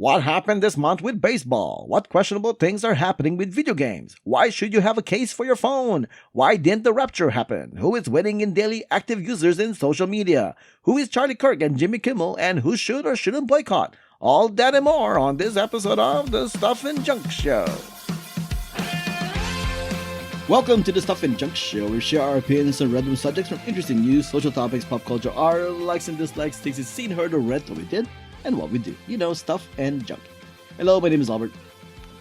What happened this month with baseball? What questionable things are happening with video games? Why should you have a case for your phone? Why didn't the rapture happen? Who is winning in daily active users in social media? Who is Charlie Kirk and Jimmy Kimmel? And who should or shouldn't boycott? All that and more on this episode of the Stuff and Junk Show. Welcome to the Stuff and Junk Show. We share our opinions on random subjects from interesting news, social topics, pop culture, our likes and dislikes, things you've seen, heard, or read, what we did, and what we do. You know, stuff and junk. Hello, my name is Albert.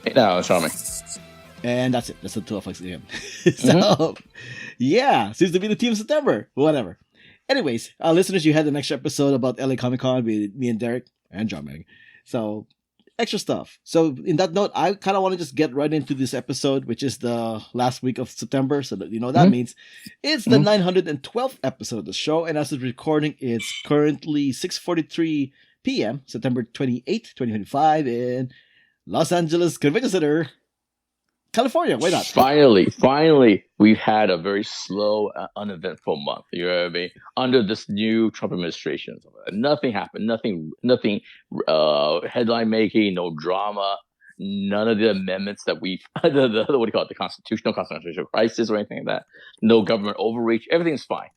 Hey, no, it's Charming. And that's it. That's the two of us again. So, yeah, seems to be the team of September. Whatever. Anyways, listeners, you had an extra episode about LA Comic Con with me and Derek and John Meg. So, extra stuff. So, in that note, I kind of want to just get right into this episode, which is the last week of September. So, that you know what that means. It's the 912th episode of the show. And as of recording, it's currently 6:43 p.m., September 28th, 2025, in Los Angeles Convention Center, California. Why not? Finally, we've had a very slow, uneventful month. You know what I mean? Under this new Trump administration, nothing happened. Nothing. Headline making, no drama. None of the amendments that we've what do you call it? The constitutional crisis or anything like that. No government overreach. Everything's fine.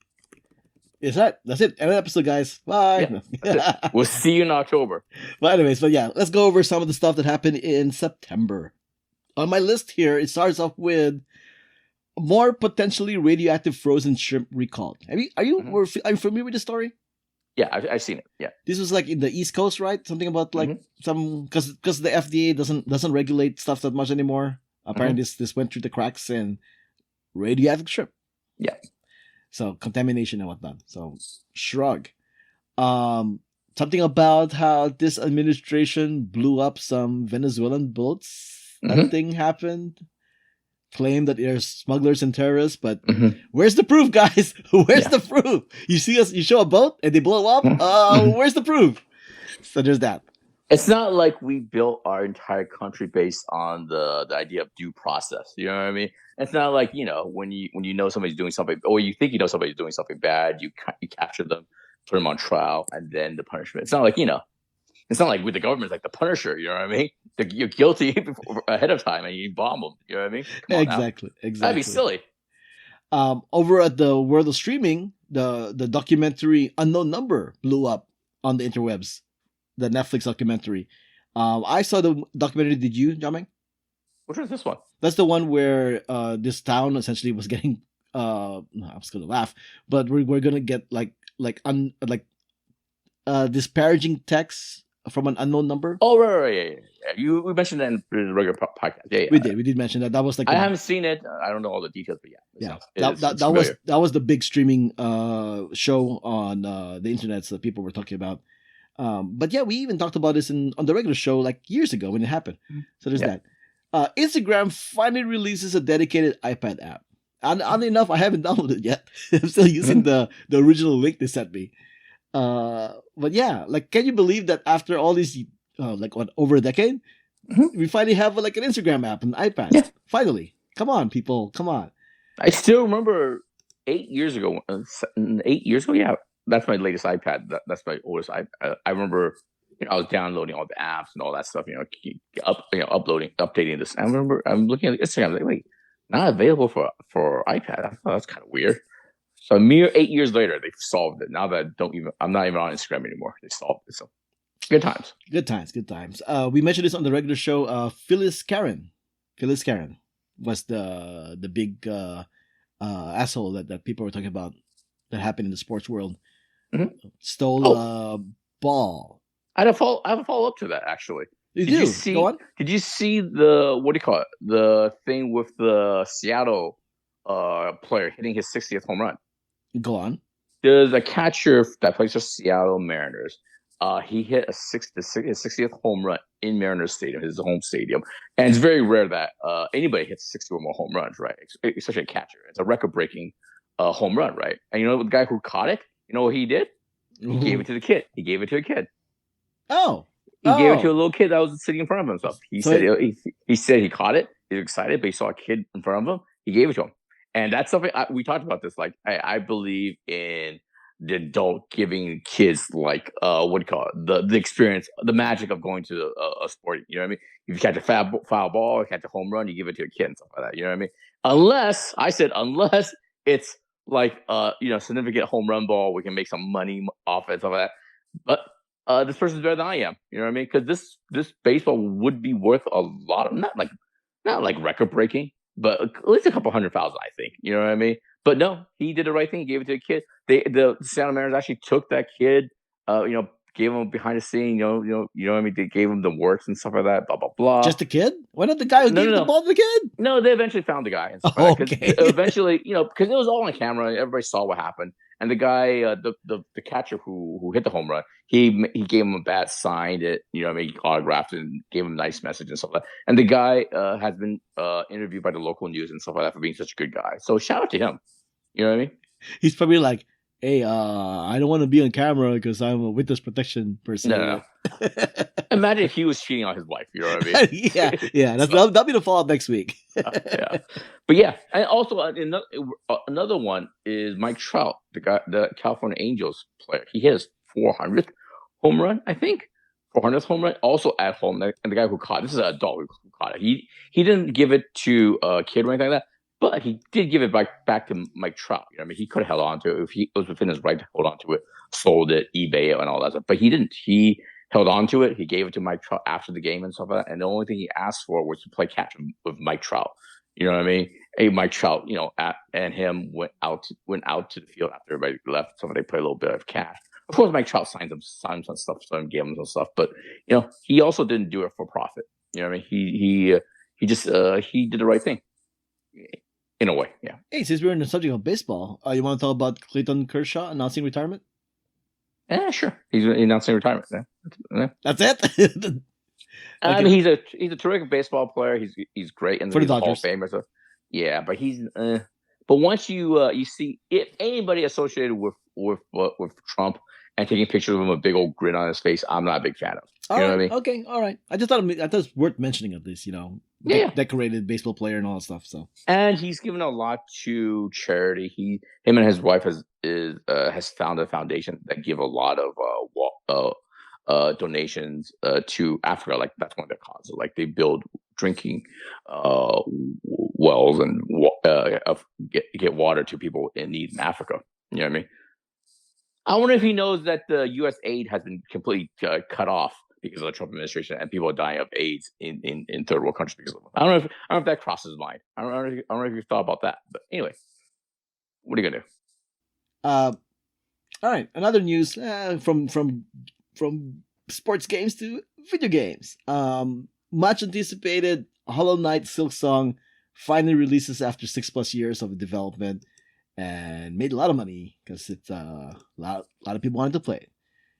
That's it. End of the episode, guys. Bye. Yeah, we'll see you in October. But anyways, let's go over some of the stuff that happened in September. On my list here, it starts off with more potentially radioactive frozen shrimp recalled. Are you familiar with the story? Yeah, I've seen it. Yeah, this was like in the East Coast, right? Something about like some because the FDA doesn't regulate stuff that much anymore. Apparently, this went through the cracks and radioactive shrimp. Yeah. So contamination and whatnot. So shrug. Something about how this administration blew up some Venezuelan boats. That thing happened. Claimed that they're smugglers and terrorists, but where's the proof, guys? Where's the proof? You show a boat and they blow up. Where's the proof? So there's that. It's not like we built our entire country based on the idea of due process. You know what I mean? It's not like, when you know somebody's doing something, or you think you know somebody's doing something bad, you capture them, put them on trial, and then the punishment. It's not like, it's not like with the government, it's like the Punisher. You know what I mean? You're guilty ahead of time and you bomb them. You know what I mean? Exactly. That'd be silly. Over at the world of streaming, the documentary Unknown Number blew up on the interwebs. The Netflix documentary. I saw the documentary. Did you, Jameng? Which was this one? That's the one where this town essentially was getting. I was gonna laugh, but we're gonna get disparaging texts from an unknown number. Oh right. Yeah. We mentioned that in the regular podcast. Yeah. We did mention that. That was like I haven't seen it. I don't know all the details, but yeah. That was the big streaming show on the internet that people were talking about. But yeah, we even talked about this on the regular show like years ago when it happened. So there's that. Instagram finally releases a dedicated iPad app. And oddly enough, I haven't downloaded it yet. I'm still using the original link they sent me. But yeah, can you believe that after all these, over a decade, we finally have an Instagram app and iPad? Yeah. Finally. Come on, people. Come on. I still remember 8 years ago. 8 years ago, yeah. That's my latest iPad. That's my oldest iPad. I remember, I was downloading all the apps and all that stuff. Uploading, updating this. I remember I'm looking at Instagram. I'm like, wait, not available for iPad. I thought that's kind of weird. So a mere 8 years later, they've solved it. Now that I'm not even on Instagram anymore. They solved it. So good times. Good times. We mentioned this on the regular show. Phyllis Karen was the big asshole that people were talking about that happened in the sports world. Stole a ball. I have a follow up to that actually. Did you see? Go on. Did you see the what do you call it? The thing with the Seattle player hitting his 60th home run. Go on. There's a catcher that plays for Seattle Mariners. He hit his 60th home run in Mariners Stadium, his home stadium, and it's very rare that anybody hits 60 or more home runs, right? Especially a catcher. It's a record-breaking home run, right? And you know the guy who caught it? You know what he did? He gave it to the kid. He gave it to a kid. Oh. He gave it to a little kid that was sitting in front of himself. He said he caught it. He was excited, but he saw a kid in front of him. He gave it to him. And that's something we talked about this. I believe in the adult giving kids like what do you call it, the experience, the magic of going to a sport. You know what I mean? If you catch a foul ball, you catch a home run, you give it to a kid and stuff like that. You know what I mean? Unless it's like significant home run ball, we can make some money off it, stuff like that. But this person's better than I am. You know what I mean? Because this baseball would be worth a lot of not like record breaking, but at least a couple 100,000, I think. You know what I mean? But no, he did the right thing. He gave it to a kid. The Santa Mariners actually took that kid. Gave him behind the scene. What I mean. They gave him the works and stuff like that. Blah blah blah. Just the kid? Why not the guy who No, gave no, the no. ball to the kid? No, they eventually found the guy and stuff like that. Okay. Because eventually, because it was all on camera. Everybody saw what happened. And the guy, the catcher who hit the home run, he gave him a bat, signed it, autographed it, and gave him a nice message and stuff like that. And the guy has been interviewed by the local news and stuff like that for being such a good guy. So shout out to him. You know what I mean? He's probably like, hey, I don't want to be on camera because I'm a witness protection person. No. Imagine if he was cheating on his wife. You know what I mean? yeah. That'll be the follow-up next week. Yeah. But yeah, and also another one is Mike Trout, the California Angels player. He hit his 400th home run, I think. 400th home run, also at home. And the guy who caught this is an adult who caught it. He didn't give it to a kid or anything like that, but he did give it back to Mike Trout. You know what I mean? He could have held on to it if he was within his right to hold on to it, sold it, eBay it, and all that stuff. But he didn't. He held on to it. He gave it to Mike Trout after the game and stuff like that. And the only thing he asked for was to play catch with Mike Trout. You know what I mean? Hey, Mike Trout, and him went out to the field after everybody left. So they played a little bit of catch. Of course, Mike Trout signed some stuff, so he gave him some stuff. But he also didn't do it for profit. You know what I mean? He just he did the right thing. In a way, yeah. Hey, since we're on the subject of baseball, you want to talk about Clayton Kershaw announcing retirement? Yeah, sure. He's announcing retirement. Yeah. That's it. Okay. I mean, he's a terrific baseball player. He's great in the Hall of Fame or stuff. Yeah, but he's but once you see if anybody associated with Trump and taking pictures of him with a big old grin on his face, I'm not a big fan of. You know what I mean? Okay, all right. I thought it's worth mentioning at least. Decorated baseball player and all that stuff. So, and he's given a lot to charity. Him and his wife has founded a foundation that give a lot of donations to Africa. Like that's one of their causes. Like they build drinking wells and get water to people in need in Africa. You know what I mean? I wonder if he knows that the U.S. aid has been completely cut off because of the Trump administration, and people are dying of AIDS in third world countries because of it. I don't know if that crosses his mind. I don't know if you've thought about that. But anyway, what are you gonna do? All right. Another news from sports games to video games. Much anticipated Hollow Knight Silksong finally releases after 6+ years of development and made a lot of money because it's a lot of people wanted to play it.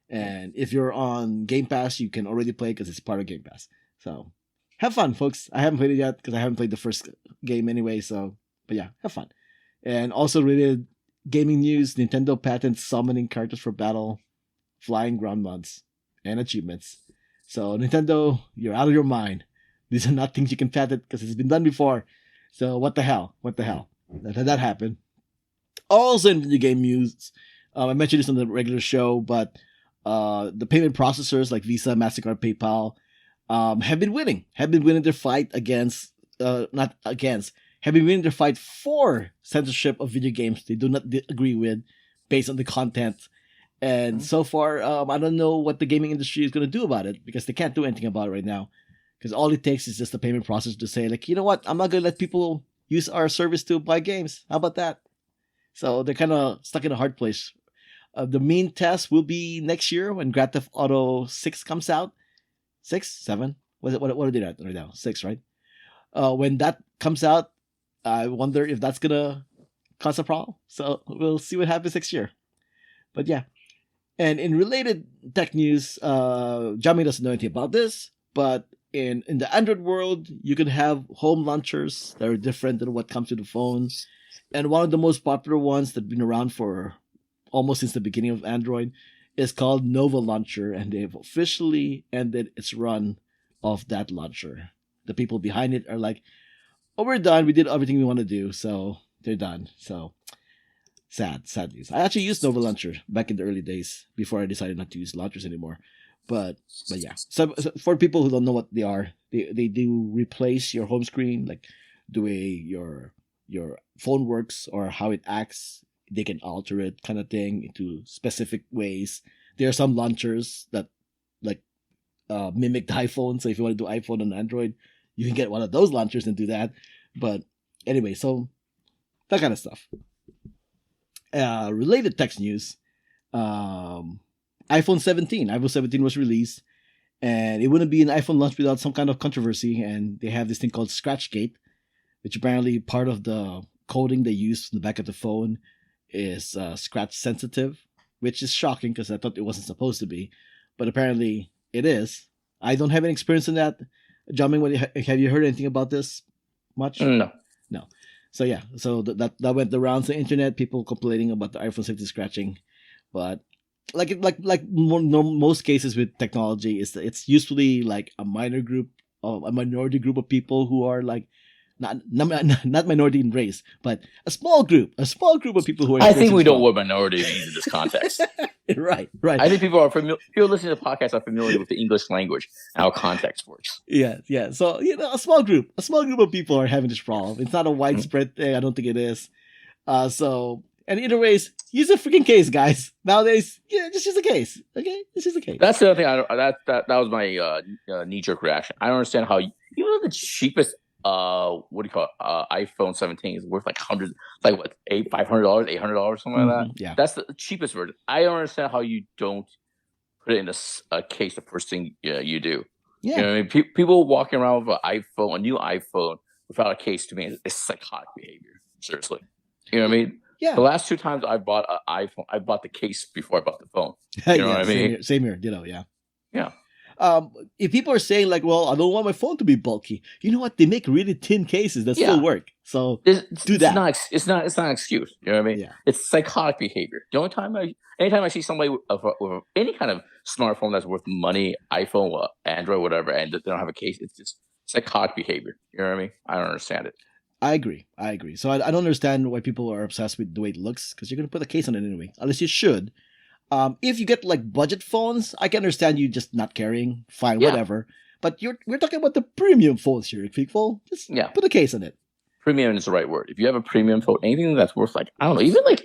And if you're on Game Pass, you can already play it because it's part of Game Pass. So have fun, folks. I haven't played it yet because I haven't played the first game anyway. So, but yeah, have fun. And also related gaming news: Nintendo patents summoning characters for battle, flying ground mods, and achievements. So Nintendo, you're out of your mind. These are not things you can patent because it's been done before. So what the hell? That happened. Also in video game news, I mentioned this on the regular show, but the payment processors like Visa, MasterCard, PayPal have been winning their fight have been winning their fight for censorship of video games they do not agree with based on the content. And so far, I don't know what the gaming industry is going to do about it because they can't do anything about it right now. Because all it takes is just the payment processor to say, like, you know what, I'm not going to let people use our service to buy games. How about that? So they're kind of stuck in a hard place. The main test will be next year when Grand Theft Auto 6 comes out. 6? 7? What are they at right now? 6, right? When that comes out, I wonder if that's going to cause a problem. So we'll see what happens next year. But yeah. And in related tech news, Jamie doesn't know anything about this, but in the Android world, you can have home launchers that are different than what comes to the phones. And one of the most popular ones that have been around for almost since the beginning of Android is called Nova Launcher, and they've officially ended its run of that launcher. The people behind it are like, oh, we're done. We did everything we want to do, so they're done. So Sad news. I actually used Nova Launcher back in the early days before I decided not to use launchers anymore. But yeah. So for people who don't know what they are, they do replace your home screen, like the way your phone works or how it acts. They can alter it, kind of thing, into specific ways. There are some launchers that like mimic the iPhone. So if you want to do iPhone and Android, you can get one of those launchers and do that. But anyway, so that kind of stuff. Related text news. iPhone 17. iPhone 17 was released, and it wouldn't be an iPhone launch without some kind of controversy. And they have this thing called Scratchgate, which apparently part of the coding they use in the back of the phone is scratch sensitive, which is shocking because I thought it wasn't supposed to be, but apparently it is. I don't have any experience in that. Jamming, have you heard anything about this much? No. No. So yeah, so that went the rounds on the internet. People complaining about the iPhone 17 scratching, but most cases with technology, it's usually like a minority group of people who are like not minority in race, but a small group of people who are. I think we don't want minorities in this context. Right. I think people listening to podcasts are familiar with the English language and how context works. Yeah. So a small group of people are having this problem. It's not a widespread thing. I don't think it is. And either ways, use a freaking case, guys. Nowadays, just use a case. Okay, just use a case. That's the other thing. That was my knee jerk reaction. I don't understand how even the cheapest what do you call it? iPhone 17 is worth like hundreds, like what, $500, $800, something like that. Yeah, that's the cheapest version. I don't understand how you don't put it in a case the first thing you do. Yeah, you know what I mean? People walking around with a new iPhone without a case, to me is psychotic behavior. Seriously, you know what I mean? Yeah. The last 2 times I bought an iPhone, I bought the case before I bought the phone. You know what I mean? Same here. Yeah. Yeah. If people are saying like, well, I don't want my phone to be bulky, you know what? They make really thin cases that still work. So do that. It's not an excuse. You know what I mean? Yeah. It's psychotic behavior. The only time anytime I see somebody with any kind of smartphone that's worth money, iPhone, Android, whatever, and they don't have a case, it's just psychotic behavior. You know what I mean? I don't understand it. I agree. So I don't understand why people are obsessed with the way it looks, because you're going to put a case on it anyway, unless you should. If you get like budget phones, I can understand you just not carrying. Fine, whatever. But we're talking about the premium phones here, people. Just put a case on it. Premium is the right word. If you have a premium phone, anything that's worth like, I don't know, even like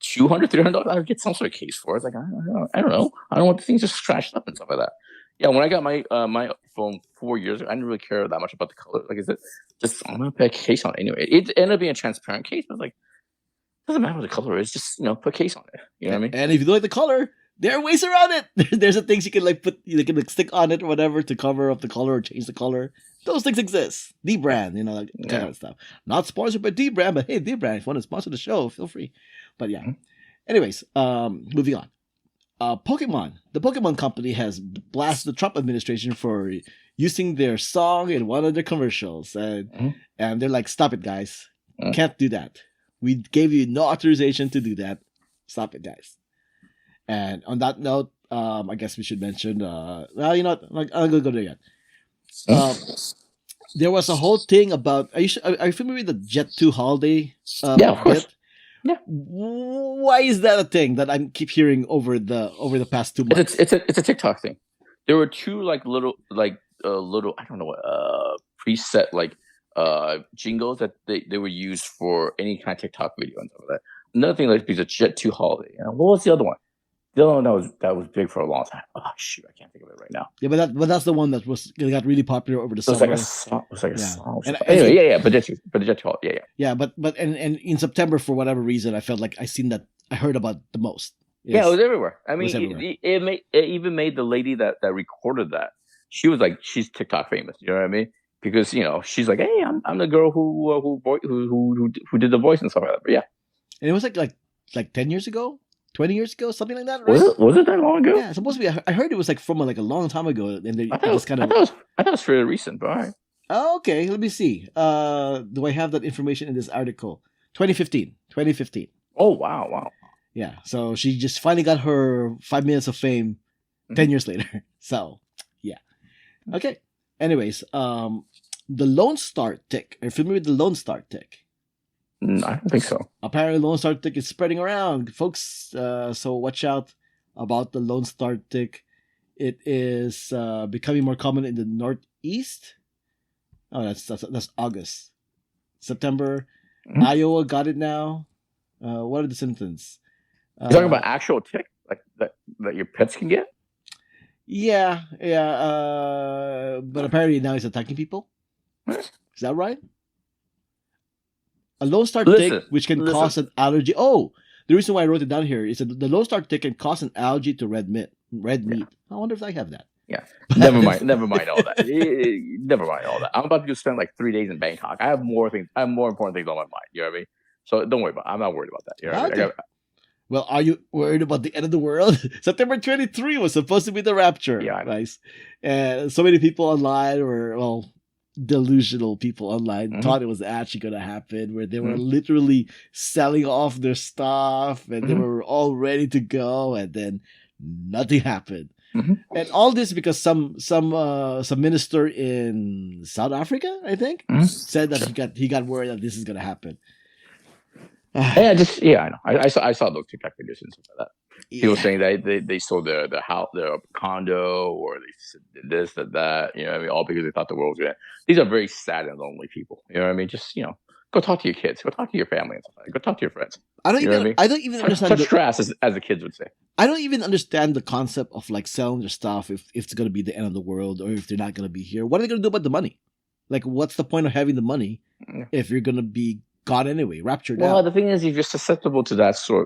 $200, $300, I would get some sort of case for it. It's like, I don't know. I don't want the things just scratched up and stuff like that. Yeah, when I got my my phone 4 years ago, I didn't really care that much about the color. Like I said, just I'm gonna put a case on it anyway. It ended up being a transparent case, but like, doesn't matter what the color is, just put a case on it. You know what I mean? And if you don't like the color, there are ways around it. There's the things you can like put, you can like stick on it or whatever to cover up the color or change the color. Those things exist. D brand, like that kind of stuff. Not sponsored by D brand, but hey, D brand, if you want to sponsor the show, feel free. But yeah. Anyways, moving on. Pokemon. The Pokemon company has blasted the Trump administration for using their song in one of their commercials, and they're like, "Stop it, guys! Can't do that. We gave you no authorization to do that. Stop it, guys." And on that note, I guess we should mention. Well, you know what? Like, I'm gonna go there yet. There was a whole thing about. Are you familiar with the Jet 2 holiday? Yeah, of course. Yeah. Why is that a thing that I keep hearing over the past 2 months? It's a TikTok thing. There were 2 little I don't know preset jingles that they were used for any kind of TikTok video and stuff like that. Another thing like a Jet 2 holiday. What was the other one? The other one that was big for a long time. Oh shoot, I can't think of it right now. Yeah, but that's the one that got really popular over the summer. It was like a song. Anyway, but the Jet 2 holiday. Yeah. But in September, for whatever reason, I felt like I heard about the most. Yeah, it was everywhere. I mean, it even made the lady that recorded that. She's TikTok famous. You know what I mean? Because she's like, hey, I'm the girl who did the voice and stuff like that. But yeah, and it was like 10 years ago, 20 years ago, something like that, right? Was it that long ago? Yeah, supposed to be. I heard it was like from a long time ago, and I thought it was fairly recent. But all right. Oh, okay, let me see. Do I have that information in this article? 2015. Oh wow. Yeah, so she just finally got her 5 minutes of fame 10 years later. So, yeah. Okay. Anyways, the Lone Star tick. Are you familiar with the Lone Star tick? I don't think so. Apparently, Lone Star tick is spreading around, folks. So watch out about the Lone Star tick. It is becoming more common in the Northeast. Oh, that's August. September. Mhm. Iowa got it now. What are the symptoms? You're talking about actual tick, like that your pets can get? Yeah. But apparently now it's attacking people. Is that right? A Lone Star tick, Listen, which can listen. cause an allergy. Oh, the reason why I wrote it down here is that the Lone Star tick can cause an allergy to red meat. I wonder if I have that. Yeah. Never mind all that. Never mind all that. I'm about to spend like 3 days in Bangkok. I have more important things on my mind. You know what I mean? So don't worry about it. I'm not worried about that. You know what I mean? Well, are you worried about the end of the world? September 23 was supposed to be the rapture. Yeah, I know. Nice. And so many people online were, delusional people online thought it was actually going to happen, where they were literally selling off their stuff and they were all ready to go, and then nothing happened. And all this because some minister in South Africa, I think, said that he got word that this is going to happen. I know. I saw those TikTok videos and stuff like that. People saying that they sold the house, the condo, or they did this, that. You know what I mean? All because they thought the world was going to. These are very sad and lonely people. You know what I mean? Just go talk to your kids, go talk to your family, and stuff like that. Go talk to your friends. I don't even understand such trash as the kids would say. I don't even understand the concept of like selling their stuff if it's going to be the end of the world, or if they're not going to be here. What are they going to do about the money? Like, what's the point of having the money if you're going to be gone anyway, raptured out? Well, the thing is, if you're susceptible to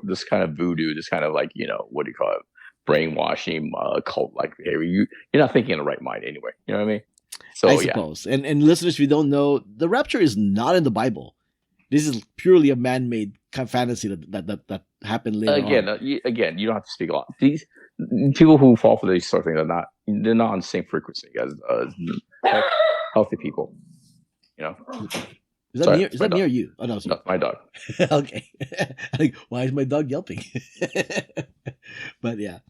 this kind of voodoo, this kind of like, what do you call it, brainwashing, cult-like behavior, you're not thinking in the right mind anyway. You know what I mean? So I suppose. And listeners, if you don't know, the rapture is not in the Bible. This is purely a man-made kind of fantasy that happened later on. Again, you don't have to speak a lot. These people who fall for these sort of things they're not on the same frequency as healthy people. Is that near you? Oh no, no, my dog. Okay. Like, why is my dog yelping? But yeah.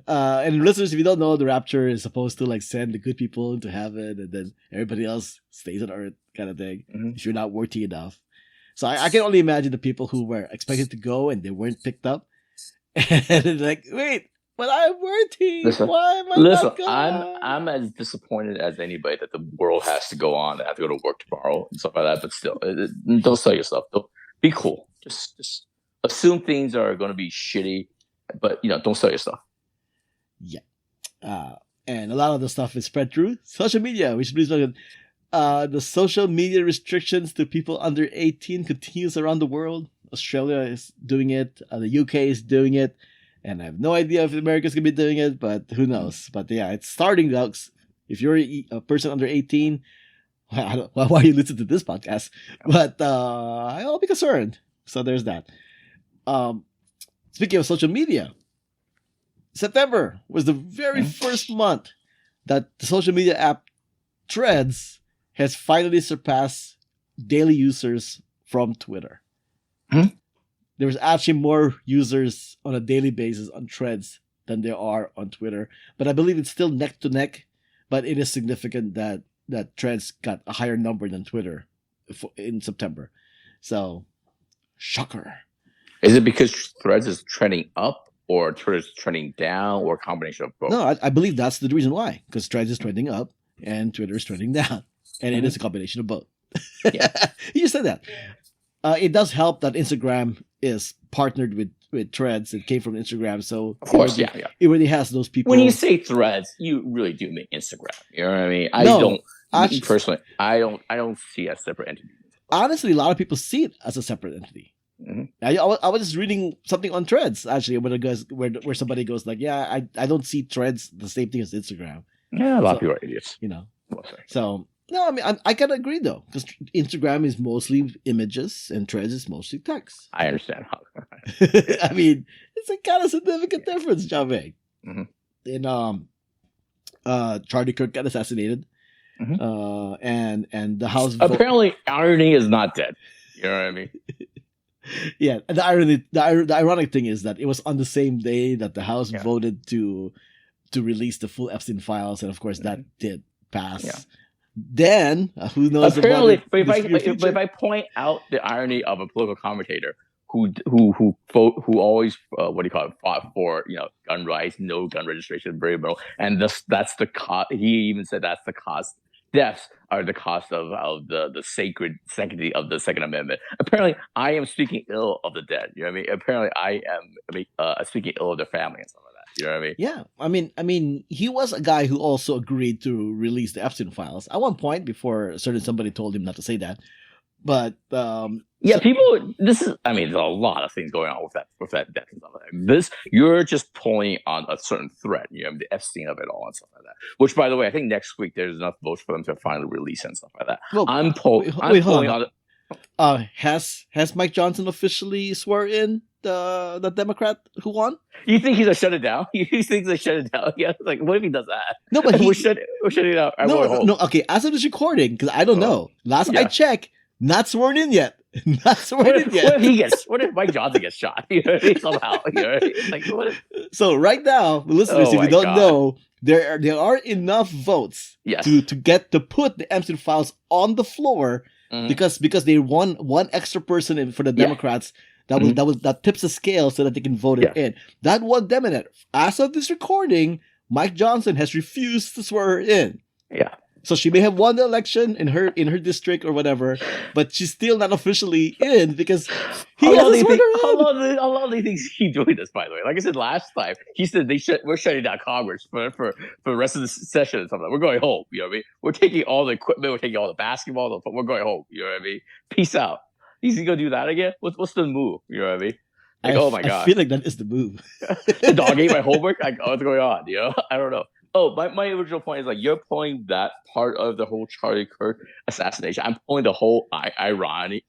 And listeners, if you don't know, the rapture is supposed to like send the good people into heaven, and then everybody else stays on earth, kind of thing. If you're not worthy enough. So I can only imagine the people who were expected to go and they weren't picked up, and like, wait, but I'm worthy. Why am I not going? I'm as disappointed as anybody that the world has to go on. I have to go to work tomorrow and stuff like that. But still, don't sell yourself. Be cool. Just assume things are going to be shitty, but don't sell your stuff. Yeah. And a lot of the stuff is spread through social media, which means the social media restrictions to people under 18 continues around the world. Australia is doing it. The UK is doing it. And I have no idea if America's going to be doing it, but who knows? But yeah, it's starting out. If you're a person under 18, why are you listening to this podcast? But I'll be concerned. So there's that. Speaking of social media, September was the very first month that the social media app Threads has finally surpassed daily users from Twitter. There was actually more users on a daily basis on Threads than there are on Twitter. But I believe it's still neck to neck. But it is significant that Threads got a higher number than Twitter in September. So, shocker. Is it because Threads is trending up, or Twitter's trending down, or a combination of both? No, I believe that's the reason why. Because Threads is trending up and Twitter is trending down. And it is a combination of both. Yeah. You just said that. It does help that Instagram is partnered with Threads. It came from Instagram, so of course, it really has those people. When you say Threads, you really do mean Instagram. You know what I mean? Personally, I don't see a separate entity. Honestly, a lot of people see it as a separate entity. I was just reading something on Threads actually where somebody goes like, yeah, I don't see Threads the same thing as Instagram. Yeah, a lot of people are idiots. So. No, I mean, I can agree, though, because Instagram is mostly images and Threads is mostly text. I understand. I mean, it's a kind of significant difference, Javed. And Charlie Kirk got assassinated. And the House... Apparently, irony is not dead. You know what I mean? Yeah, and the ironic thing is that it was on the same day that the House voted to release the full Epstein files, and of course, that did pass. Then who knows about Apparently, it but in if the I near but if future? I point out the irony of a political commentator who always what do you call it, fought for gun rights, no gun registration, very little, and that's the cost. He even said that's the cost. Deaths are the cost of the sacred sanctity of the Second Amendment. Apparently, I am speaking ill of the dead. You know what I mean? Apparently, I am speaking ill of their family and stuff like that. You know what I mean? Yeah, I mean, he was a guy who also agreed to release the Epstein files at one point before somebody told him not to say that. But Yeah, people. This is. I mean, there's a lot of things going on with that death and stuff like that. This you're just pulling on a certain thread. You know, the Epstein of it all and stuff like that. Which, by the way, I think next week there's enough votes for them to finally release and stuff like that. well, I'm wait, hold pulling on. on. Has Mike Johnson officially swore in the Democrat who won? You think he's gonna shut it down? You think he's gonna shut it down? Yeah, like what if he does that? No, but we're shutting it down. I no, won't hope. no. Okay, as of this recording, because I don't know. Last I Yeah. checked, not sworn in yet. Not sworn What in if, yet. what if Mike Johnson gets shot? You know what I mean? Somehow, you know what I mean? Like what if, So right now, listeners, Oh if my you don't God. know, there are enough votes yes. to put the Epstein files on the floor Mhm. because they won one extra person for the Yeah. Democrats that tips the scale so that they can vote it in. That one Democrat. As of this recording, Mike Johnson has refused to swear her in. Yeah. So she may have won the election in her district or whatever, but she's still not officially in because he hasn't sworn her in. How long do you think he's keep doing this? By the way, like I said last time, he said we're shutting down Congress for the rest of the session and stuff like that. We're going home. You know what I mean? We're taking all the equipment. We're taking all the basketball. We're going home. You know what I mean? Peace out. He's gonna do that again? What's the move? You know what I mean? Like, oh my god! I feel like that is the move. The dog ate my homework. Like, what's going on? You know? I don't know. Oh, my original point is like you're pulling that part of the whole Charlie Kirk assassination. I'm pulling the whole irony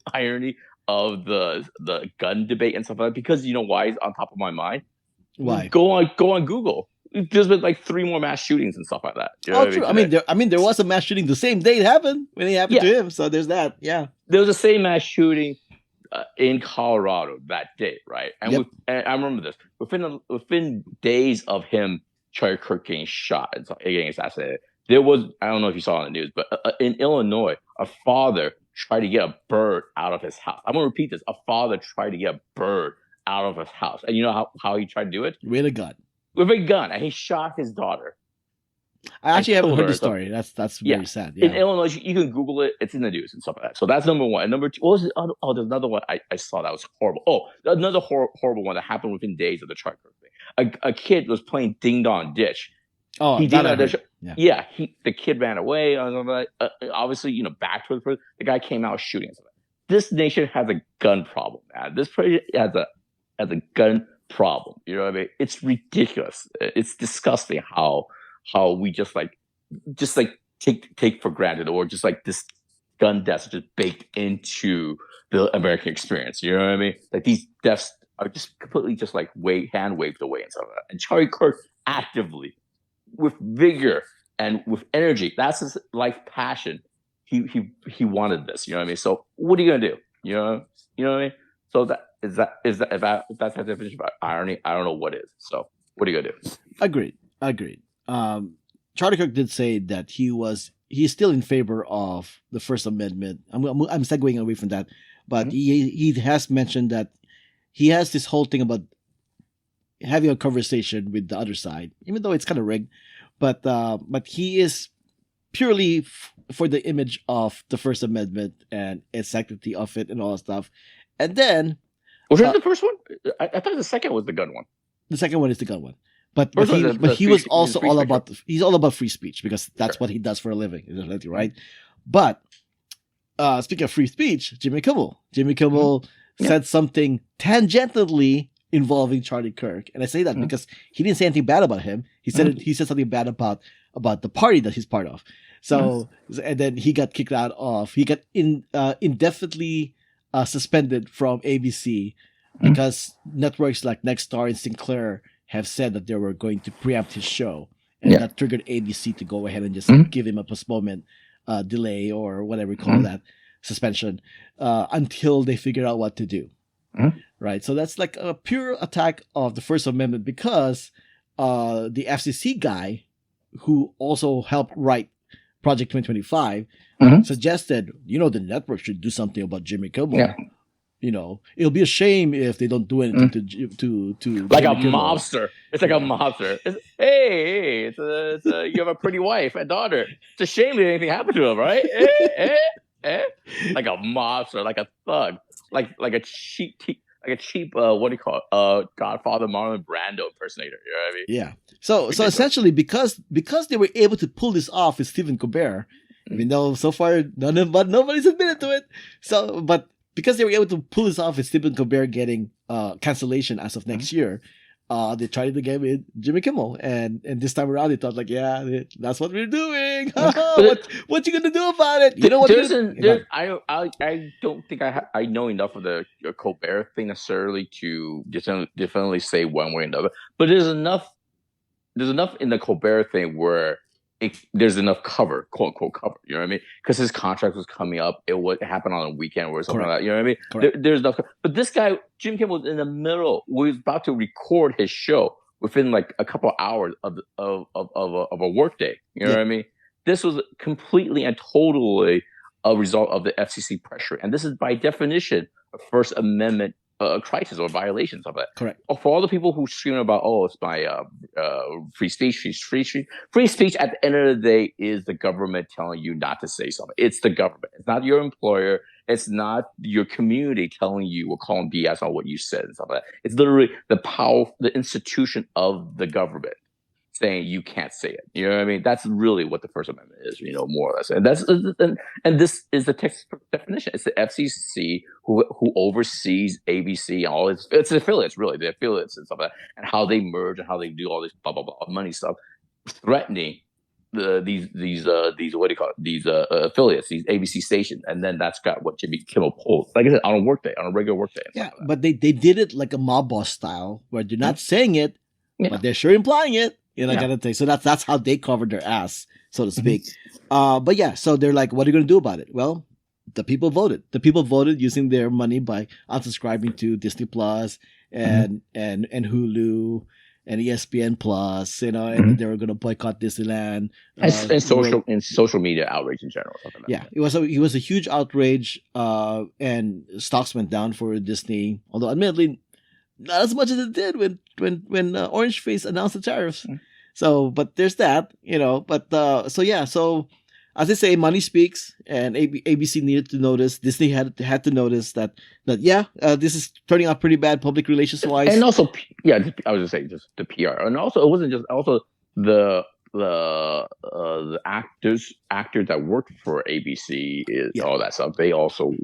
of the gun debate and stuff like that because you know why it's on top of my mind. Why? Go on Google. There's been like 3 more mass shootings and stuff like that. You know true. I mean, there was a mass shooting the same day it happened when it happened to him. So there's that. Yeah. There was the same mass shooting in Colorado that day, right? And, Yep. and I remember this within days of him. Charlie Kirk getting shot and getting assassinated. There was, I don't know if you saw on the news, but in Illinois, a father tried to get a bird out of his house. I'm going to repeat this. A father tried to get a bird out of his house. And you know how he tried to do it? With a gun. With a gun. And he shot his daughter. I actually haven't heard the her. story. That's very sad. Yeah. In Illinois, you can Google it. It's in the news and stuff like that. So that's number one. And number two, what was it? Oh, there's another one I saw that was horrible. Oh, another horrible one that happened within days of the Charlie Kirk thing. A kid was playing Ding Dong Ditch. Oh, he that did I that. heard. Yeah. The kid ran away. Obviously, back to the guy came out shooting. This nation has a gun problem, man. This place has a gun problem. You know what I mean? It's ridiculous. It's disgusting how we just take for granted, or just like this gun deaths are just baked into the American experience. You know what I mean? Like these deaths are just completely just like hand waved away and stuff like that. And Charlie Kirk actively, with vigor and with energy, that's his life passion. He wanted this. You know what I mean? So what are you gonna do? You know what I mean? So if that's the definition of irony, I don't know what is. So what are you gonna do? Agreed. Charlie Kirk did say that he's still in favor of the First Amendment. I'm segueing away from that, but he has mentioned that he has this whole thing about having a conversation with the other side, even though it's kind of rigged. But he is purely for the image of the First Amendment and its sanctity of it and all that stuff. And then was that the first one? I thought the second was the gun one. The second one is the gun one. But But he was also all speech, about he's all about free speech because that's what he does for a living, right? But speaking of free speech, Jimmy Kimmel said something tangentially involving Charlie Kirk, and I say that because he didn't say anything bad about him. He said he said something bad about the party that he's part of. So and then he got kicked out of. He got indefinitely suspended from ABC because networks like Nexstar and Sinclair have said that they were going to preempt his show, and that triggered ABC to go ahead and just give him a postponement, delay, or whatever we call that, suspension, until they figure out what to do. Right? So that's like a pure attack of the First Amendment because the FCC guy, who also helped write Project 2025, Mhm. suggested, the network should do something about Jimmy Kimmel. Yeah. It'll be a shame if they don't do anything to Like Jimmy a Kimmel. mobster. It's like a mobster. Hey, you have a pretty wife and daughter. It's a shame that anything happened to him, right? Like a mobster, like a thug, like a cheap what do you call it? Godfather Marlon Brando impersonator. You know what I mean? Yeah. So essentially, because they were able to pull this off with Stephen Colbert, even though so far nobody's admitted to it. So, but because they were able to pull this off with Stephen Colbert getting cancellation as of next year, they tried to get with Jimmy Kimmel, and this time around they thought like, yeah, that's what we're doing. what you gonna do about it? You know what? I don't think I know enough of the Colbert thing necessarily to definitely say one way or another. But there's enough in the Colbert thing where there's enough cover, quote unquote cover. You know what I mean? Because his contract was coming up. It happened on a weekend or something like that. You know what I mean? There's enough. But this guy, Jim Kimmel, was in the middle. Was about to record his show within like a couple hours of a work day. You know what I mean? This was completely and totally a result of the FCC pressure, and this is by definition a First Amendment crisis or violations of that. Correct. For all the people who scream about, it's my free speech. Free speech at the end of the day is the government telling you not to say something. It's the government. It's not your employer. It's not your community telling you or calling BS on what you said and stuff like that. It's literally the institution of the government saying you can't say it. You know what I mean? That's really what the First Amendment is, more or less. And this is the textbook definition. It's the FCC who oversees ABC and all its affiliates, really, the affiliates and stuff like that, and how they merge and how they do all this blah blah blah money stuff, threatening these what do you call it? These affiliates, these ABC stations, and then that's got what Jimmy Kimmel pulled. Like I said, on a regular work day. Yeah, but they did it like a mob boss style, where they're not saying it, but they're sure implying it. Kind of thing. So that's how they covered their ass, so to speak. But yeah, so they're like, what are you going to do about it? Well, the people voted. The people voted using their money by unsubscribing to Disney Plus and Hulu and ESPN Plus, and they were going to boycott Disneyland. And social media outrage in general. Yeah, it was a huge outrage, and stocks went down for Disney. Although, admittedly, not as much as it did when Orange Face announced the tariffs. So, but there's that, But so as they say, money speaks, and ABC needed to notice. Disney had to notice that this is turning out pretty bad public relations wise. And also, I was gonna say just the PR, and also it wasn't just the actors that worked for ABC all that stuff. They also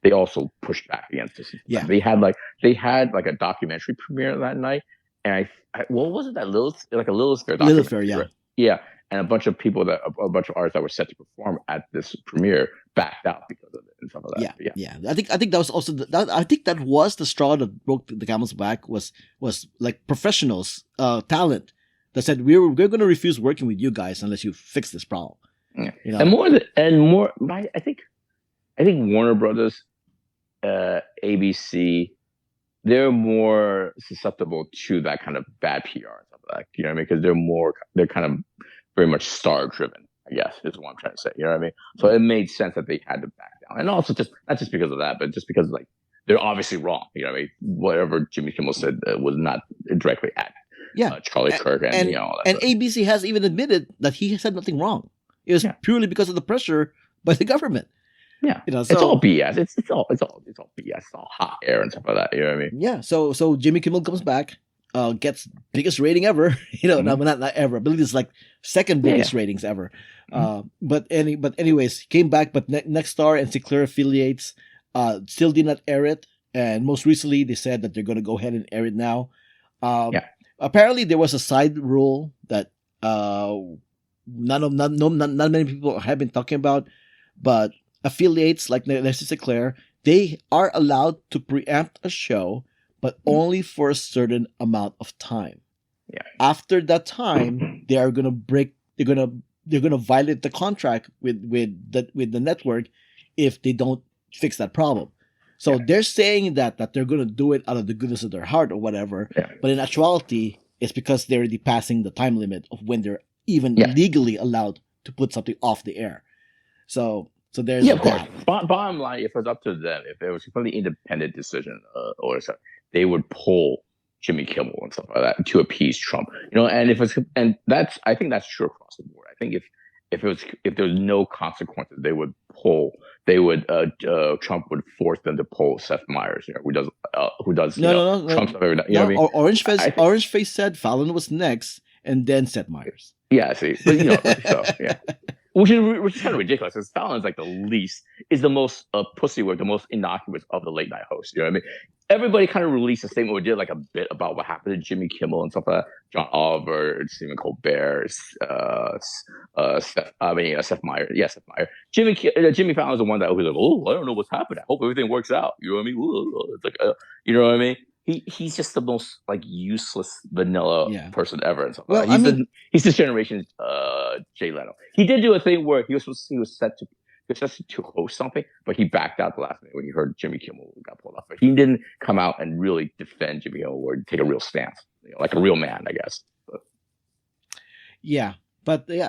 they also pushed back against this. Yeah, they had a documentary premiere that night, and what was it, that Lilith Fair documentary? Lilith Fair, yeah. Yeah, and a bunch of artists that were set to perform at this premiere backed out because of it and stuff like that. Yeah. I think that was also I think that was the straw that broke the camel's back. Was like professionals, talent that said we're going to refuse working with you guys unless you fix this problem. Yeah. And more. I think Warner Brothers, ABC, they're more susceptible to that kind of bad PR and stuff like that. You know what I mean? Because they're kind of very much star driven, I guess, is what I'm trying to say. You know what I mean? So it made sense that they had to back down. And also not just because of that, but just because they're obviously wrong. You know what I mean? Whatever Jimmy Kimmel said was not directly at Charlie Kirk and all that. And stuff. ABC has even admitted that he said nothing wrong. It was purely because of the pressure by the government. Yeah, it's all BS. It's all BS. It's all hot air and stuff like that. You know what I mean? Yeah. So Jimmy Kimmel comes back, gets biggest rating ever. Not ever. I believe it's like second biggest ratings ever. But anyways, came back. But Nexstar and Sinclair affiliates still did not air it. And most recently, they said that they're going to go ahead and air it now. Apparently, there was a side rule that not many people have been talking about, but affiliates like Leslie Sinclair, they are allowed to preempt a show, but only for a certain amount of time. Yeah. After that time, they are going to break. They're going to violate the contract with the network if they don't fix that problem. So they're saying that they're going to do it out of the goodness of their heart or whatever. Yeah. But in actuality, it's because they're already passing the time limit of when they're even legally allowed to put something off the air. So there's Yeah, of course. that. Bottom line, if it was up to them, if it was a completely independent decision or stuff, they would pull Jimmy Kimmel and stuff like that to appease Trump. And if it's and that's I think that's true across the board. I think if there was no consequences, they would pull. They would Trump would force them to pull Seth Meyers, who does No, Trump stuff every night. You know what I mean? Orange Face said Fallon was next, and then Seth Meyers. Yeah, see, but so yeah. Which is kind of ridiculous. Because Fallon is the most pussy with the most innocuous of the late night hosts. You know what I mean? Everybody kind of released a statement or did like a bit about what happened to Jimmy Kimmel and stuff like that. John Oliver, Stephen Colbert, Seth Meyers. Yeah, Seth Meyers. Jimmy Fallon's the one that was like, oh, I don't know what's happening. I hope everything works out. You know what I mean? It's like, you know what I mean? He's just the most like useless vanilla person ever. And stuff like that. He's this generation's Jay Leno. He did do a thing where he was set to host something, but he backed out the last minute when he heard Jimmy Kimmel got pulled off. But he didn't come out and really defend Jimmy Kimmel or take a real stance, like a real man, I guess.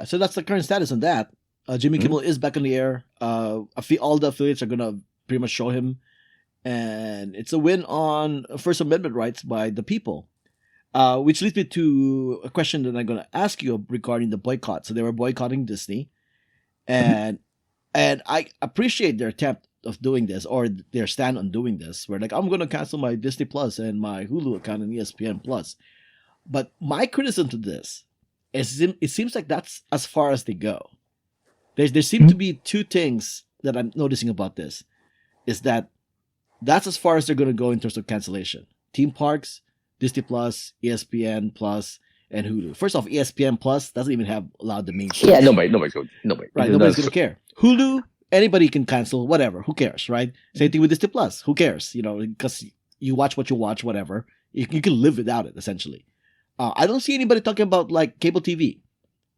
So that's the current status on that. Jimmy Kimmel is back on the air. All the affiliates are gonna pretty much show him. And it's a win on First Amendment rights by the people. Which leads me to a question that I'm going to ask you regarding the boycott. So they were boycotting Disney. And I appreciate their attempt of doing this, or their stand on doing this. Where like, I'm going to cancel my Disney Plus and my Hulu account and ESPN Plus. But my criticism to this is it seems like that's as far as they go. There seem to be two things that I'm noticing about this. Is that's as far as they're going to go in terms of cancellation. Theme parks, Disney Plus, ESPN Plus, and Hulu. First off, ESPN Plus doesn't even have allowed the main shows. Yeah, nobody's going to care. Hulu, anybody can cancel, whatever. Who cares, right? Same thing with Disney Plus. Who cares? Because you watch what you watch, whatever. You can live without it, essentially. I don't see anybody talking about like cable TV.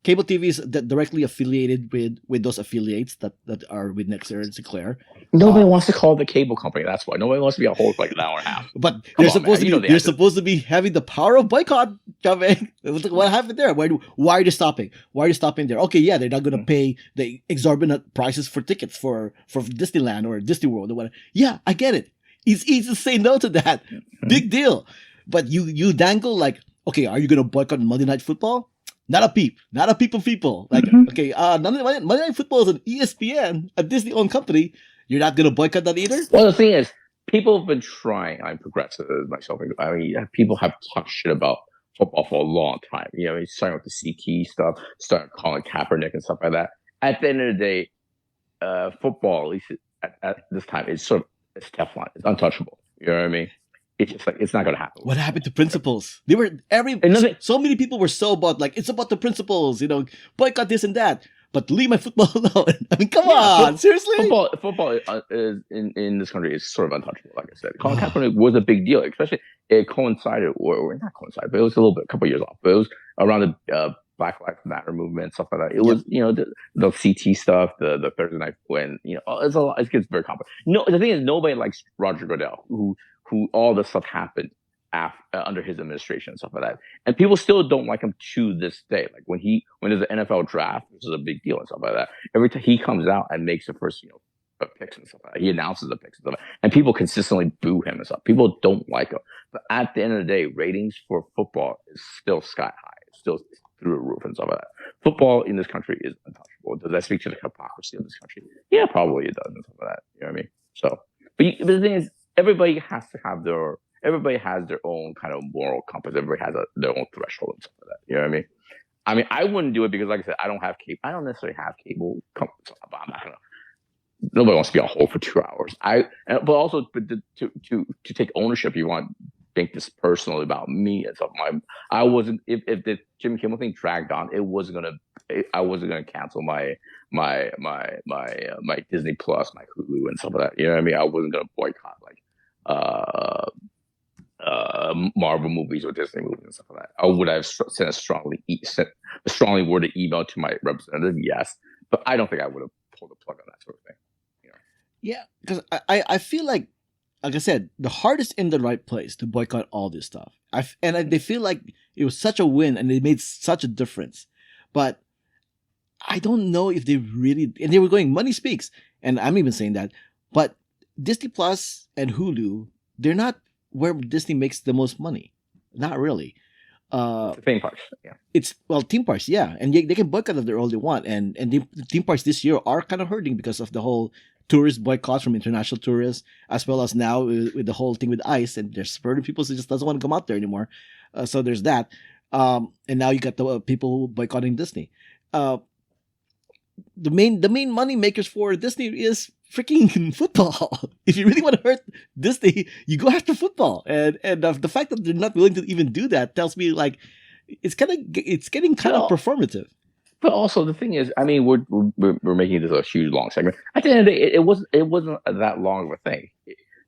Cable TV is directly affiliated with those affiliates that are with Nextera and Sinclair. Nobody wants to call the cable company. That's why nobody wants to be a host like an hour and a half. But they're supposed to be having the power of boycott. What happened there? Why are they stopping? Why are they stopping there? Okay, yeah, they're not going to pay the exorbitant prices for tickets for Disneyland or Disney World or whatever. Yeah, I get it. It's easy to say no to that. Big deal. But you dangle like, okay, are you going to boycott Monday Night Football? Not a peep of people. Like, okay, Monday Night Football is an ESPN, a Disney-owned company. You're not going to boycott that either? Well, the thing is, people have been trying. I'm progressive myself. People have talked shit about football for a long time. Starting with the CT stuff, starting calling Kaepernick and stuff like that. At the end of the day, football, at least at this time, it's it's Teflon. It's untouchable. You know what I mean? It's just like, it's not going to happen. What happened to principles? So many people were so about like, it's about the principles, boycott this and that, but leave my football alone. I mean, come on, seriously? Football is in this country is sort of untouchable, like I said. Colin Kaepernick was a big deal, especially it coincided, or not coincided, but it was a couple years off. But it was around the Black Lives Matter movement, stuff like that. It was, the CT stuff, the Thursday night when, it's a lot, it gets very complicated. No, the thing is, nobody likes Roger Goodell, who all this stuff happened under his administration and stuff like that. And people still don't like him to this day. Like when there's an NFL draft, which is a big deal and stuff like that, every time he comes out and makes the first, picks and stuff like that, he announces the picks and stuff like that, and people consistently boo him and stuff. People don't like him. But at the end of the day, ratings for football is still sky high. It's still through the roof and stuff like that. Football in this country is untouchable. Does that speak to the hypocrisy of this country? Yeah, probably it does and stuff like that. You know what I mean? So, but the thing is, everybody has their own kind of moral compass. Everybody has their own threshold and stuff like that. You know what I mean? I wouldn't do it because, like I said, I don't have cable. I don't necessarily have cable. But I'm not gonna. Nobody wants to be on hold for 2 hours. But also to take ownership. You want to make this personally about me and stuff. I wasn't. If the Jimmy Kimmel thing dragged on, I wasn't gonna cancel my Disney Plus, my Hulu and stuff like that. You know what I mean? I wasn't gonna boycott like Marvel movies or Disney movies and stuff like that. I would have sent a strongly worded email to my representative, yes, but I don't think I would have pulled the plug on that sort of thing. Yeah, because I feel like I said, the heart is in the right place to boycott all this stuff. They feel like it was such a win and it made such a difference. But I don't know if they really, and they were going money speaks, and I'm even saying that, but Disney Plus and Hulu, they're not where Disney makes the most money. Not really. Uh, The theme parks. Yeah. it's well theme parks, yeah, and they can boycott if they're all they want, and the theme parks this year are kind of hurting because of the whole tourist boycott from international tourists, as well as now with the whole thing with ice, and there's certain people who just doesn't want to come out there anymore. So there's that, and now you got the people boycotting Disney. Uh, the main money makers for Disney is freaking football. If you really want to hurt Disney, you go after football, and the fact that they're not willing to even do that tells me like it's getting kind of Well, performative. but also the thing is, I mean, we're making this a huge long segment. At the end of the day, it wasn't that long of a thing.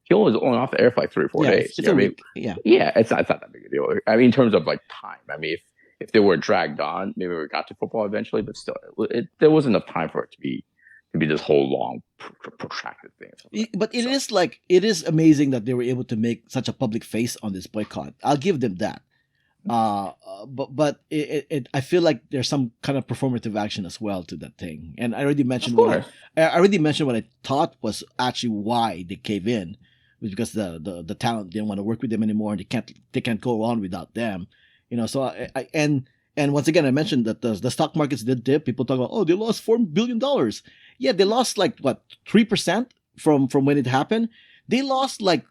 He was on off the air for like 3 or 4 Yeah, days. it's You a know what I mean? week. Yeah, Yeah, it's not that big a deal. I mean, in terms of like time. I mean, if they were dragged on, maybe we got to football eventually, but still, there wasn't enough time for it to be this whole long protracted thing. But it So is like it is amazing that they were able to make such a public face on this boycott. I'll give them that. But I feel like there's some kind of performative action as well to that thing. And I already of mentioned course, I already mentioned what I thought was actually why they cave in, was because the talent didn't want to work with them anymore, and they can't go on without them. So and once again I mentioned that the stock markets did dip. People talk about, oh, they lost $4 billion. Yeah, they lost like what 3% from when it happened. They lost like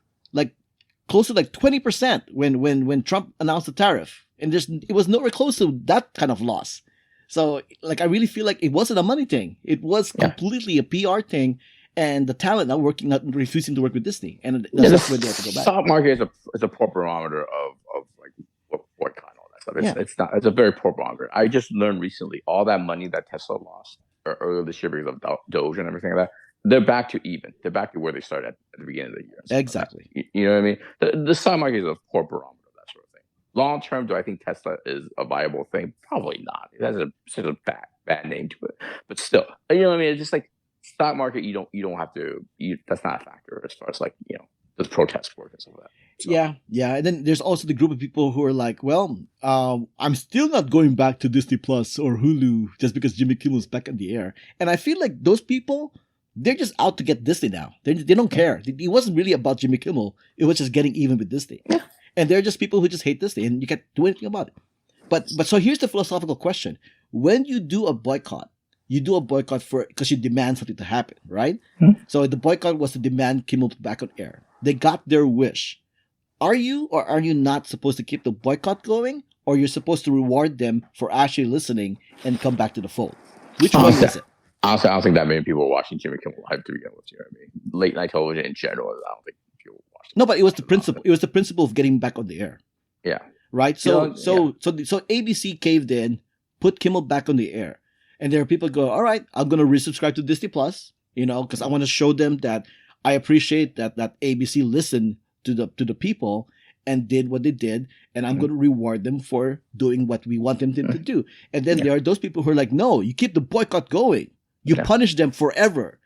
close to like 20% when Trump announced the tariff. And it was nowhere close to that kind of loss. So like I really feel like it wasn't a money thing. It was yeah. completely a PR thing, and the talent not refusing to work with Disney. And Yeah, that's the when they have to go back. stock market is a poor barometer of like boycott and all that stuff. Yeah. It's a very poor barometer. I just learned recently all that money that Tesla lost earlier this year because of Doge and everything like that. They're back to even. They're back to where they started at the beginning of the year. Exactly. You know what I mean? The stock market is a poor barometer of that sort of thing. Long term, do I think Tesla is a viable thing? Probably not. It has such a bad name to it. But still, you know what I mean? It's just like stock market. You don't have to. That's not a factor as far as like does protest work and stuff like that. So, Yeah. And then there's also the group of people who are like, well, I'm still not going back to Disney Plus or Hulu just because Jimmy Kimmel's back in the air. And I feel like those people, they're just out to get Disney now. They don't care. It wasn't really about Jimmy Kimmel. It was just getting even with Disney. Yeah. And they're just people who just hate Disney, and you can't do anything about it. But so here's the philosophical question: when you do a boycott, you do a boycott because you demand something to happen, right? Hmm. So the boycott was to demand Kimmel back on air. They got their wish. Are you or are you not supposed to keep the boycott going, or you're supposed to reward them for actually listening and come back to the fold? Which one is it? Honestly, I don't think that many people were watching Jimmy Kimmel Live to begin with. You know what I mean? Late night television in general, I don't think people watched it. No, but it was the principle. It was the principle of getting back on the air. Yeah. Right. So ABC caved in, put Kimmel back on the air, and there are people go, all right, I'm going to resubscribe to Disney Plus, because I want to show them that I appreciate that ABC listened to the people and did what they did, and I'm going to reward them for doing what we want them to do. And then there are those people who are like, no, you keep the boycott going. You punish them forever.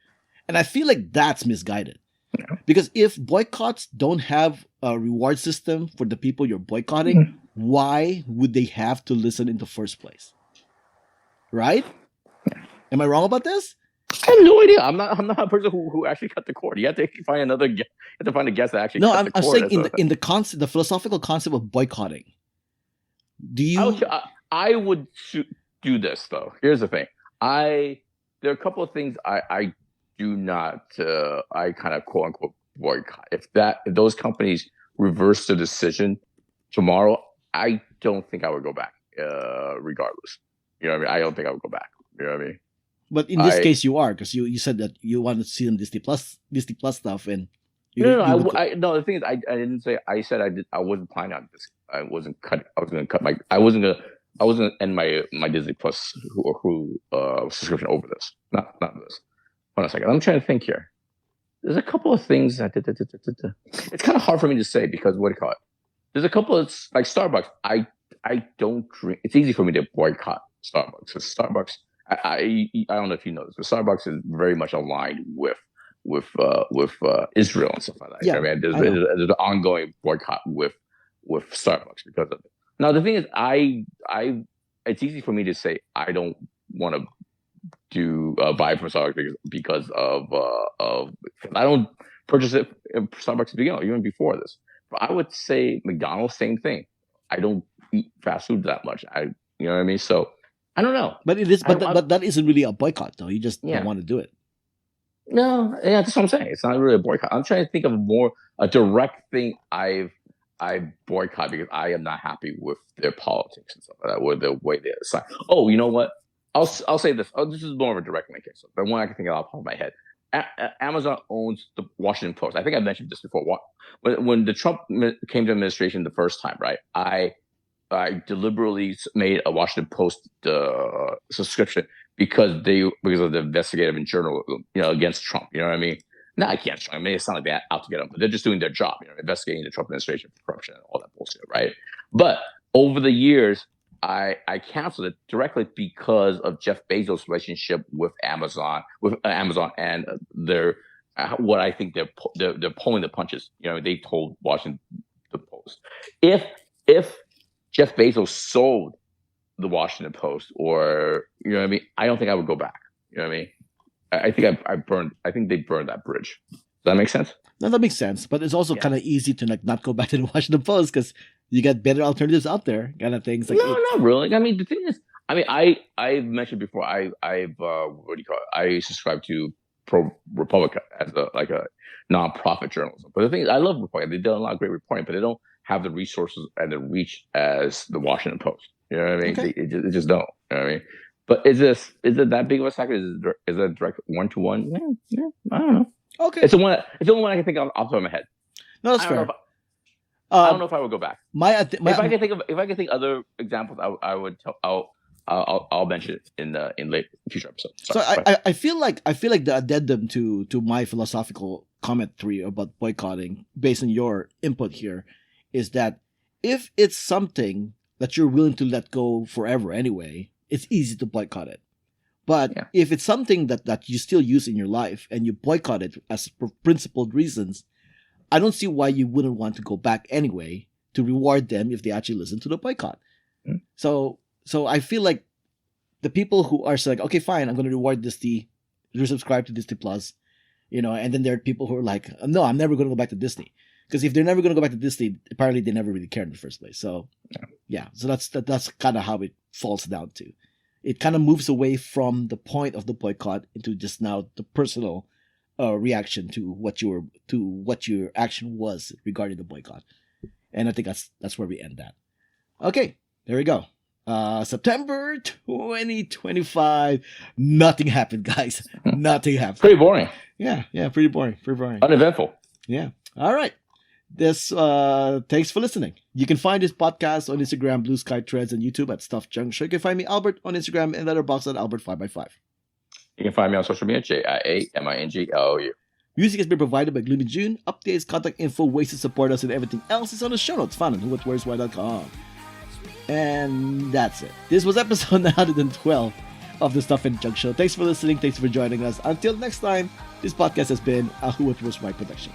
And I feel like that's misguided. Yeah. Because if boycotts don't have a reward system for the people you're boycotting, why would they have to listen in the first place? Right? Am I wrong about this? I have no idea. I'm not a person who actually cut the cord. You have to find a guest that actually. No, cut the I'm cord. saying in the concept, the philosophical concept of boycotting. Do you? I would do this though. Here's the thing. There are a couple of things I do not. I kind of quote unquote boycott. If those companies reverse the decision tomorrow, I don't think I would go back. Regardless, you know what I mean. I don't think I would go back. You know what I mean. But in this case, you are, because you said that you wanted to see them Disney Plus stuff, and no. The thing is, I didn't say. I said I did. I wasn't planning on this. I wasn't cut. I was going to cut my. I wasn't going to end my Disney Plus subscription over this. Not this. Hold on a second. I'm trying to think here. There's a couple of things that it's kind of hard for me to say because what do you call it? There's a couple of like Starbucks. I don't drink. It's easy for me to boycott Starbucks. So Starbucks. I don't know if you know this, but Starbucks is very much aligned with Israel and stuff like that. Yeah, I mean, there's an ongoing boycott with Starbucks because of it. Now the thing is, it's easy for me to say I don't want to do buy from Starbucks because of I don't purchase it in Starbucks to begin with, even before this. But I would say McDonald's, same thing. I don't eat fast food that much. You know what I mean? So I don't know. But it is, but that isn't really a boycott, though. You just Yeah. don't want to do it. No, yeah, that's what I'm saying. It's not really a boycott. I'm trying to think of a direct thing I boycott because I am not happy with their politics and stuff like that, or the way they decide. Oh, you know what? I'll say this. Oh, this is more of a direct link. So the one I can think of off the top of my head. Amazon owns the Washington Post. I think I mentioned this before. When the Trump came to administration the first time, right? I deliberately made a Washington Post subscription because of the investigative and journalism, against Trump. You know what I mean? No, I can't. I mean, it's not like they're out to get them, but they're just doing their job, investigating the Trump administration for corruption and all that bullshit, right? But over the years, I canceled it directly because of Jeff Bezos' relationship with Amazon, and their what I think they're pulling the punches. They told Washington Post if Jeff Bezos sold the Washington Post, or what I mean, I don't think I would go back. You know what I mean? I think I think they burned that bridge. Does that make sense? No, that makes sense. But it's also kind of easy to not go back to the Washington Post because you got better alternatives out there, kind of things. No, not really. I mean, the thing is, I've mentioned before. I've what do you call it? I subscribe to ProPublica as a nonprofit journalism. But the thing is, I love reporting. They do a lot of great reporting, but they don't have the resources and the reach as the Washington Post. You know what I mean? Okay. They just don't. You know what I mean? But is it that big of a sector? Is it a direct 1-to-1? Yeah, I don't know. Okay. It's the one I can think of off the top of my head. No, that's fair. I don't know if I would go back. If I can think of other examples, I'll mention it in late future episodes. Sorry, so I feel like the addendum to my philosophical comment 3 about boycotting, based on your input here, is that if it's something that you're willing to let go forever anyway, it's easy to boycott it. But if it's something that you still use in your life and you boycott it as for principled reasons, I don't see why you wouldn't want to go back anyway to reward them if they actually listen to the boycott. Mm-hmm. So I feel like the people who are like, okay, fine, I'm going to reward Disney, resubscribe to Disney Plus, and then there are people who are like, no, I'm never going to go back to Disney. Because if they're never going to go back to Disney, apparently they never really cared in the first place. So, so that's kind of how it falls down to. It kind of moves away from the point of the boycott into just now the personal reaction to what your action was regarding the boycott. And I think that's where we end that. Okay, there we go. September 2025. Nothing happened, guys. Nothing happened. Pretty boring. Yeah, pretty boring. Uneventful. Yeah. All right. Thanks for listening. You can find this podcast on Instagram, Blue Sky Threads, and YouTube at Stuff Junk Show. You can find me, Albert, on Instagram and Letterboxd at Albert5x5. You can find me on social media, JIAMINGLOU. Music has been provided by Gloomy June. Updates, contact info, ways to support us, and everything else is on the show notes found on whowhatwhereswhy.com. And that's it. This was episode 912 of the Stuff and Junk Show. Thanks for listening. Thanks for joining us. Until next time, this podcast has been a Who What Where's Why production.